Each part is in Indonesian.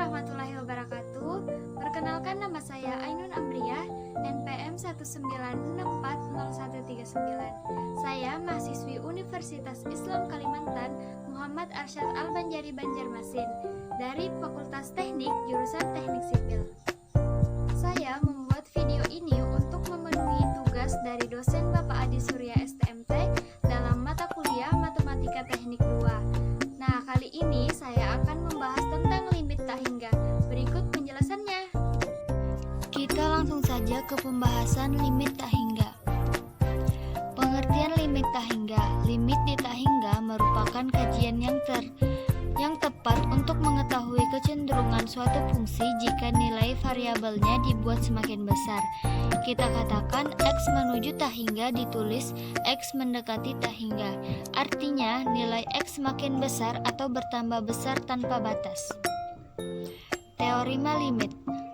warahmatullahi wabarakatuh. Perkenalkan, nama saya Ainun Amriyah, NPM 1964013. Saya mahasiswi Universitas Islam Kalimantan Muhammad Arsyad Al-Banjari Banjarmasin dari Fakultas Teknik jurusan Teknik Sipil. Saya membuat video ini untuk memenuhi tugas dari dosen Bapak Adi Surya STMT dalam mata kuliah Matematika Teknik 2. Nah, kali ini saya akan membahas tentang limit tak hingga. Berikut penjelasannya. Kita langsung saja ke pembahasan limit tak hingga. Pengertian limit tak hingga. Limit di tak hingga merupakan kajian yang tepat untuk mengetahui kecenderungan suatu fungsi jika nilai variabelnya dibuat semakin besar. Kita katakan X menuju tak hingga ditulis X mendekati tak hingga. Artinya nilai X semakin besar atau bertambah besar tanpa batas. Teorema limit.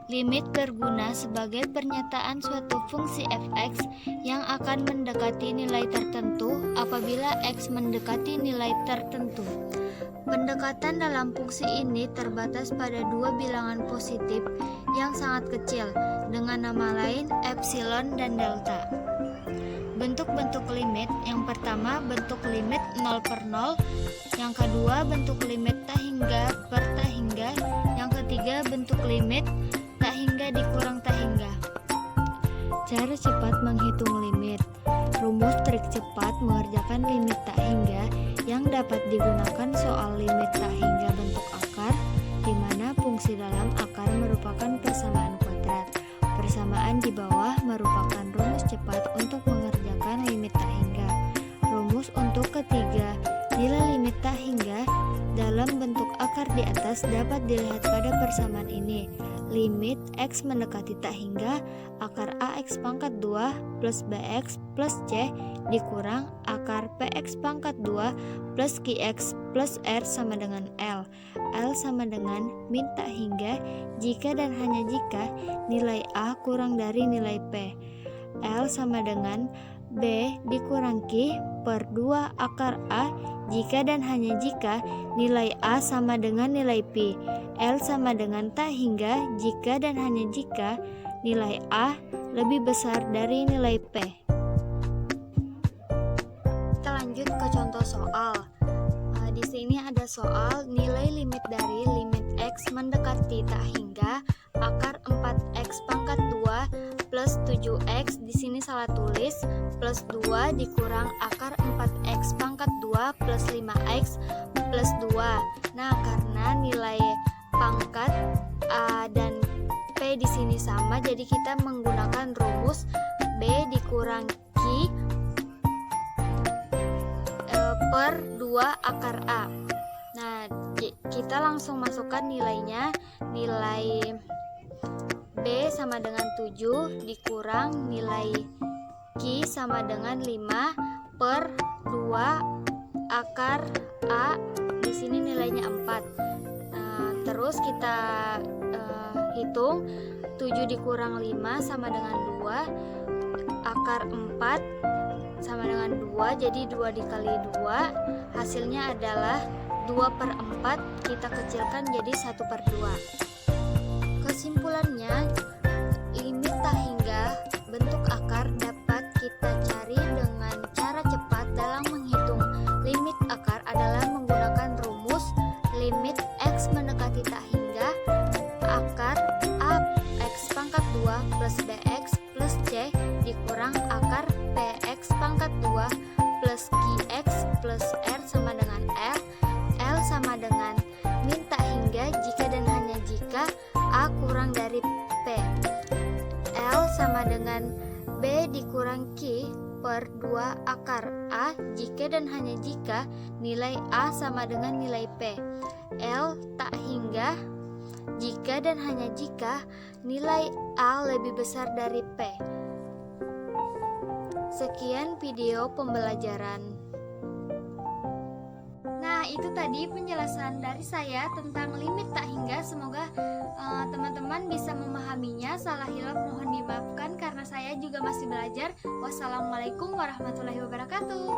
Limit berguna sebagai pernyataan suatu fungsi fx yang akan mendekati nilai tertentu apabila x mendekati nilai tertentu. Pendekatan dalam fungsi ini terbatas pada dua bilangan positif yang sangat kecil dengan nama lain epsilon dan delta. Bentuk-bentuk limit, yang pertama bentuk limit 0 per 0, yang kedua bentuk limit tak hingga per tak hingga, yang ketiga bentuk limit tak hingga dikurang tak hingga. Cara cepat menghitung limit. Rumus trik cepat mengerjakan limit tak hingga yang dapat digunakan soal limit tak hingga bentuk akar, di mana fungsi dalam akar merupakan persamaan kuadrat. Persamaan di bawah merupakan rumus cepat untuk mengerjakan limit tak hingga. Rumus untuk ketiga, nilai limit tak hingga dalam bentuk akar di atas dapat dilihat pada persamaan ini. Limit x mendekati tak hingga akar ax pangkat 2 plus bx plus c dikurang akar px pangkat 2 plus qx plus r sama dengan L. L sama dengan min tak hingga jika dan hanya jika nilai a kurang dari nilai p. L sama dengan b dikurang q per 2 akar a jika dan hanya jika nilai a sama dengan nilai pi. L sama dengan tak hingga jika dan hanya jika nilai a lebih besar dari nilai p. Kita lanjut ke contoh soal. Di sini ada soal nilai limit dari limit x mendekati tak hingga akar 4x pangkat 2 plus 7x, di sini salah tulis, plus 2 dikurang akar 4x pangkat 2 plus 5x plus 2. Nah, karena nilai pangkat a dan p di sini sama, jadi kita menggunakan rumus b dikurang q per 2 akar a. Nah, kita langsung masukkan nilainya. Nilai b sama dengan 7 dikurang nilai q sama dengan 5 per 2 akar a. Di sini nilainya 4. Terus kita hitung 7 dikurang 5 sama dengan 2, akar 4 sama dengan 2, jadi 2 dikali 2 hasilnya adalah 2 per 4, kita kecilkan jadi 1 per 2. Kesimpulannya, limit tak hingga bentuk akar dapat kita cari dengan cara cepat dalam menghitung limit akar adalah menggunakan rumus limit x mendekati tak hingga akar a x pangkat 2 plus bx plus c dikurang akar px pangkat 2 plus qx plus r sama dengan l. L sama dengan min tak hingga jika dan hanya jika a kurang dari p. L sama dengan b dikurang q per 2 akar a jika dan hanya jika nilai a sama dengan nilai p. L tak hingga jika dan hanya jika nilai a lebih besar dari p. Sekian video pembelajaran. Nah, itu tadi penjelasan dari saya tentang limit tak hingga. Semoga teman-teman bisa memahaminya. Salah hilaf mohon dimaafkan karena saya juga masih belajar. Wassalamualaikum warahmatullahi wabarakatuh.